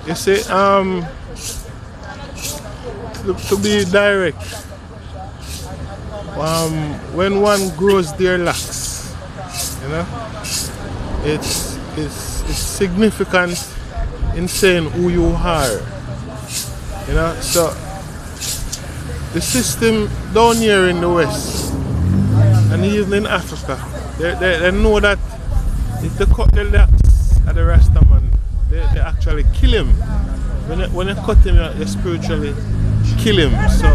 You see, to be direct, when one grows their locks, you know, it's significant in saying who you are, you know. So the system down here in the West and even in Africa, they know that if they cut the locks at the Rastaman, they actually kill him. When they cut him, they spiritually kill him. So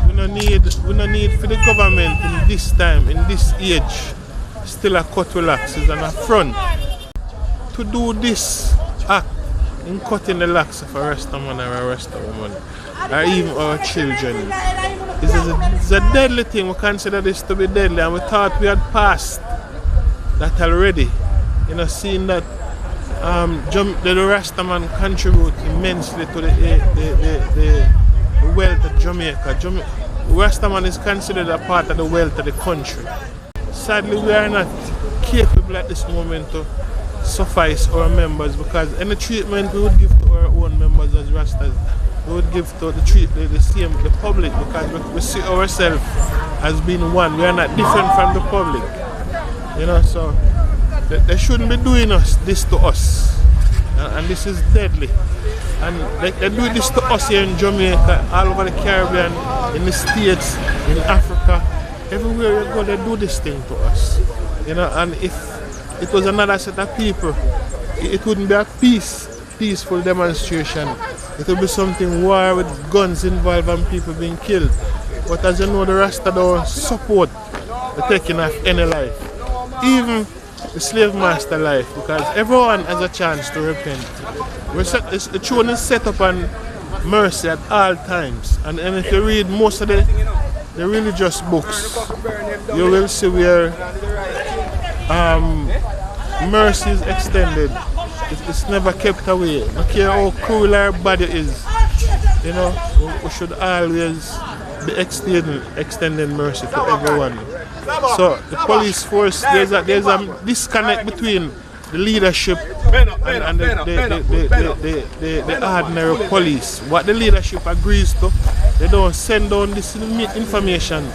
we don't need for the government in this time, in this age, still a cut with locks is an affront. To do this act in cutting the locks of a Rastaman or a Rasta woman, or even our children, it's a deadly thing. We consider this to be deadly, and we thought we had passed that already. You know, seeing that the Rastaman contribute immensely to the wealth of Jamaica. Rastaman is considered a part of the wealth of the country. Sadly, we are not capable at this moment to suffice our members, because any treatment we would give to our own members as Rastas, we would give to the public, because we see ourselves as being one. We are not different from the public, you know. So they shouldn't be doing this to us, and this is deadly. And they do this to us here in Jamaica, all over the Caribbean, in the States, in Africa, everywhere you go, they do this thing to us, you know. And if it was another set of people, it wouldn't be a peaceful demonstration. It would be something war with guns involved and people being killed. But as you know, the Rasta don't support the taking of any life, even the slave master life, because everyone has a chance to repent. The throne is set up on mercy at all times, and if you read most of the religious books, you will see where mercy is extended. It's never kept away. No care how cruel our body is, you know, we should always be extending mercy to everyone. So the police force, there's a disconnect between the leadership and the ordinary police. What the leadership agrees to, they don't send down this information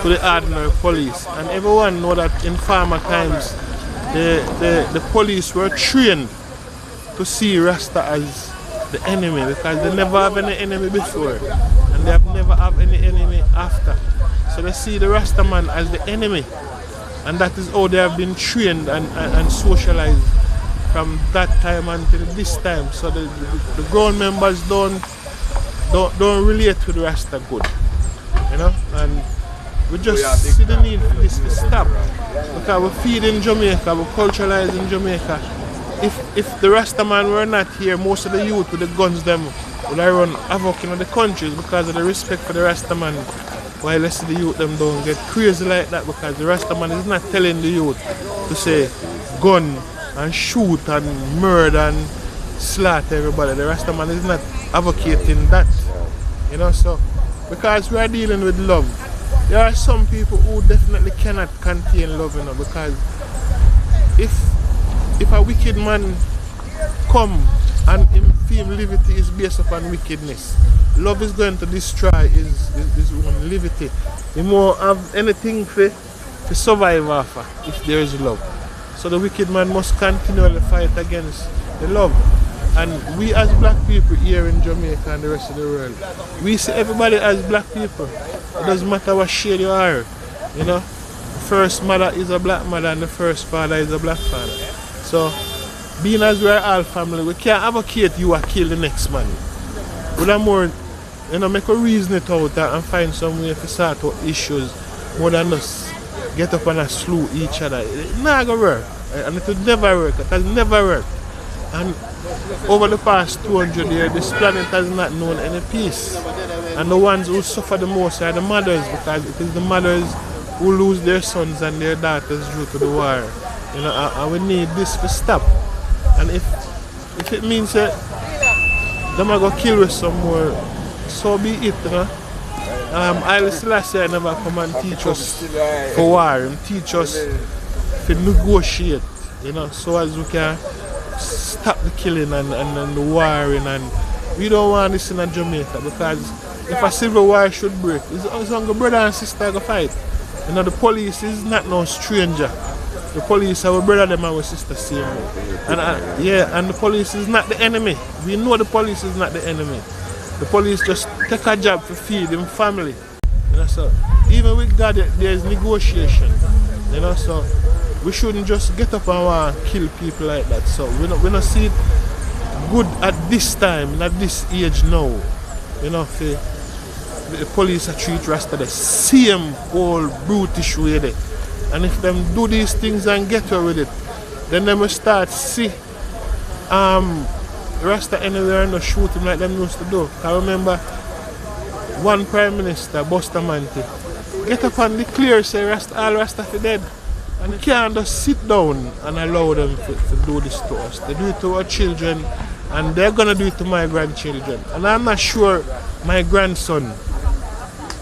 to the ordinary police. And everyone know that in former times, the police were trained to see Rasta as the enemy, because they never have any enemy before, and they have never have any enemy after. So they see the Rastaman as the enemy, and that is how they have been trained and socialized from that time until this time. So the grown members don't relate to the Rasta good, you know. And we just see the need for this to stop, because we feed in Jamaica, we culturalize in Jamaica. If the Rastaman were not here, most of the youth with the guns them would have run havoc in the countries because of the respect for the Rastaman. While let's see the youth them don't get crazy like that, because the Rastaman is not telling the youth to say gun and shoot and murder and slaughter everybody. The Rastaman is not advocating that, you know. So because we are dealing with love, there are some people who definitely cannot contain love, you know, because if a wicked man come and him liberty is based upon wickedness, love is going to destroy his own liberty. He won't have anything to survive after if there is love. So the wicked man must continually fight against the love. And we as black people here in Jamaica and the rest of the world, we see everybody as black people. It doesn't matter what shade you are, you know. The first mother is a black mother and the first father is a black father. So, being as we are all family, we can't advocate you or kill the next man. We are more, you know, make a reason it out and find some way to sort out issues more than us get up and slew each other. It's not going to work. And it will never work. It has never worked. And over the past 200 years, this planet has not known any peace. And the ones who suffer the most are the mothers, because it is the mothers who lose their sons and their daughters due to the war. You know, and we need this to stop. And if it means that them are going to kill us some more, so be it, you know. Haile Selassie never come and teach us for war and teach us to negotiate, you know, so as we can stop the killing and the warring, and we don't want this in Jamaica, because if a civil war should break, it's on the brother and sister go fight. You know, the police is not no stranger. The police are our brother them and our sister same. And and the police is not the enemy. We know the police is not the enemy. The police just take a job to feed them family. You know, so even with God there is negotiation. You know, so we shouldn't just get up and want to kill people like that. So we don't see it good at this time, at this age now. You know, the police are treat Rasta the same old brutish way there. And if them do these things and get away with it, then they will start see Rasta anywhere and shoot him like them used to do. I remember one Prime Minister, Bustamante, get up and declare say all Rasta for dead. And you can't just sit down and allow them to do this to us. They do it to our children, and they're gonna do it to my grandchildren. And I'm not sure my grandson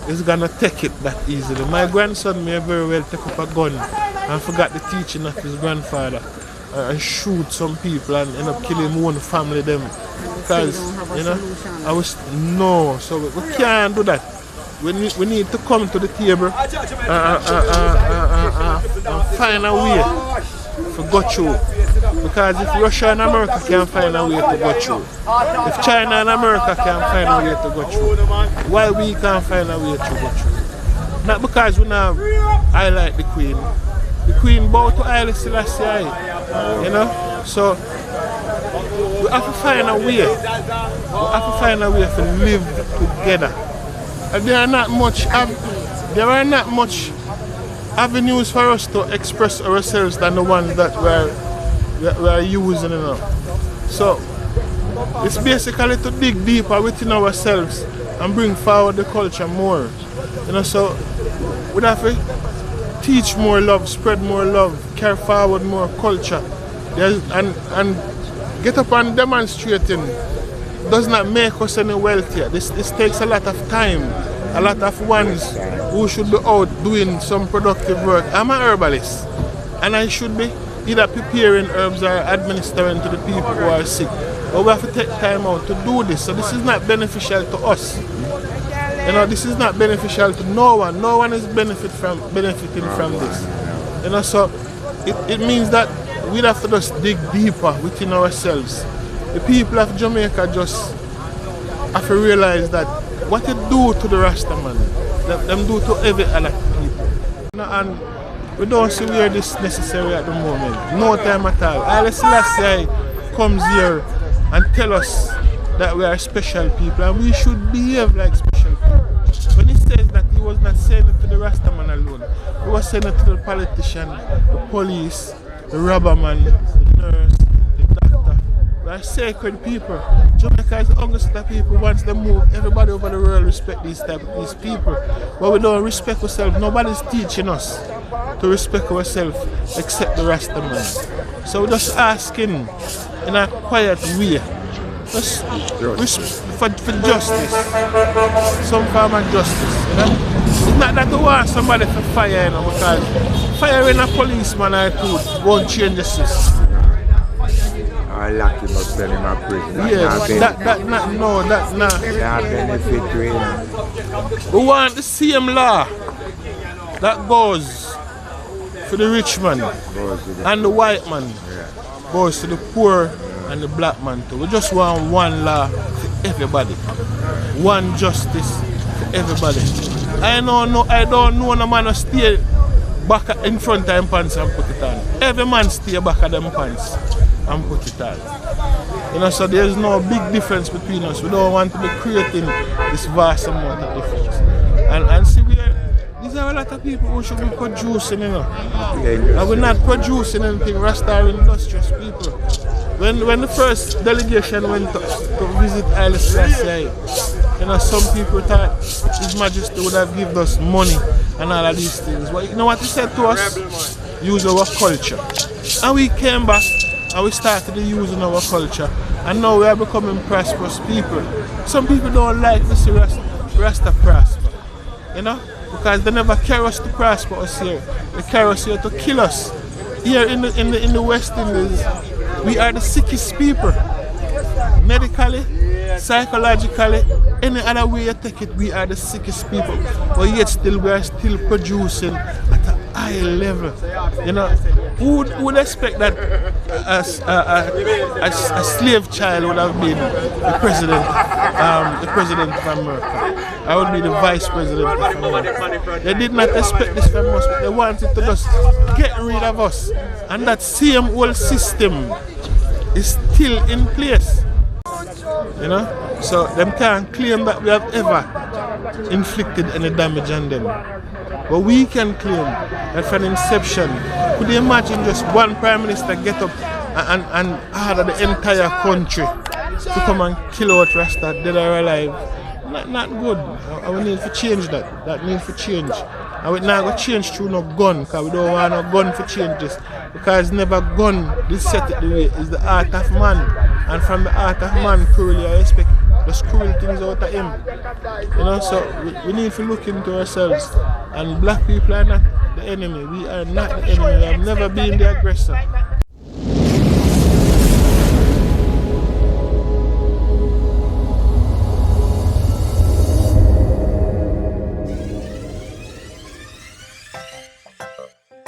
is gonna take it that easily. My grandson may very well take up a gun and forget the teaching of his grandfather and shoot some people and end up killing one family them. Because you know, so we can't do that. We need to come to the table and find a way to go through. Because if Russia and America can find a way to go through, if China and America can find a way to go through, why we can't find a way to go through? Not because we now highlight the Queen. The Queen bowed to Haile Selassie, you know? So we have to find a way. We have to find a way to live together. And there are not much avenues for us to express ourselves than the ones that we're using, you know. So it's basically to dig deeper within ourselves and bring forward the culture more. You know, so we have to teach more love, spread more love, carry forward more culture. And get up and demonstrating does not make us any wealthier. This takes a lot of time. A lot of ones who should be out doing some productive work. I'm a herbalist, and I should be either preparing herbs or administering to the people who are sick. But we have to take time out to do this. So this is not beneficial to us. You know, this is not beneficial to no one. No one is benefiting from this. You know, so it means that we have to just dig deeper within ourselves. The people of Jamaica just have to realize that what they do to the Rasta man, them do to every other people. You know, and we don't see where this is necessary at the moment. No time at all. Haile Selassie comes here and tell us that we are special people and we should behave like special people. When he says that, he was not saying it to the Rasta man alone. He was saying it to the politician, the police, the robber man, the nurse, the doctor. We are sacred people. Jamaica is the youngest of people. Once they move, everybody over the world respect these people. But we don't respect ourselves. Nobody's teaching us to respect ourselves except the Rasta man. So we're just asking in a quiet way, just for justice, some form of justice. You know? It's not that we want somebody to fire, you know, because firing a policeman or two won't change the system. I lock him up, send him to prison. Yes, that benefit to him. We want the same law that goes for the rich man and the white man, goes to the poor and the black man too. We just want one law for everybody, one justice for everybody. I don't know no man to stay back in front of them pants and put it on. Every man stay back of them pants and put it on. You know, so there's no big difference between us. We don't want to be creating this vast amount of difference. And see, these are a lot of people who should be producing, you know. And we're not producing anything. Rasta are industrious people. When the first delegation went to visit Haile Selassie, you know, some people thought His Majesty would have given us money and all of these things. But you know what he said to us? Use our culture. And we came back and we started using our culture. And now we are becoming prosperous people. Some people don't like to see Rasta prosper, you know, because they never carry us to prosper us here. They carry us here to kill us. Here in the West Indies, We are the sickest people. Medically, psychologically, any other way you take it, we are the sickest people. But yet still we are still producing at a high level. You know, who would expect that a slave child would have been the president of America? I would be the vice president of America. They did not expect this from us, but they wanted to just get rid of us. And that same old system is still in place. You know? So them can't claim that we have ever inflicted any damage on them. But we can claim that from inception, could you imagine just one prime minister get up and order the entire country to come and kill out Rasta, dead or alive? Not good. And we need to change that. That needs to change. And we're not going to change through no gun, because we don't want no gun to change this. Because never gun, this set it the way, is the art of man. And from the art of man, cruelly, I expect just cruel things out of him. You know, so we need to look into ourselves. And black people are not the enemy. We are not the enemy. We have never been the aggressor.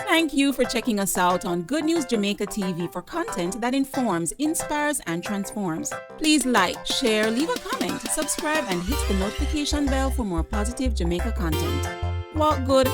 Thank you for checking us out on Good News Jamaica TV for content that informs, inspires, and transforms. Please like, share, leave a comment, subscribe, and hit the notification bell for more positive Jamaica content. Walk good,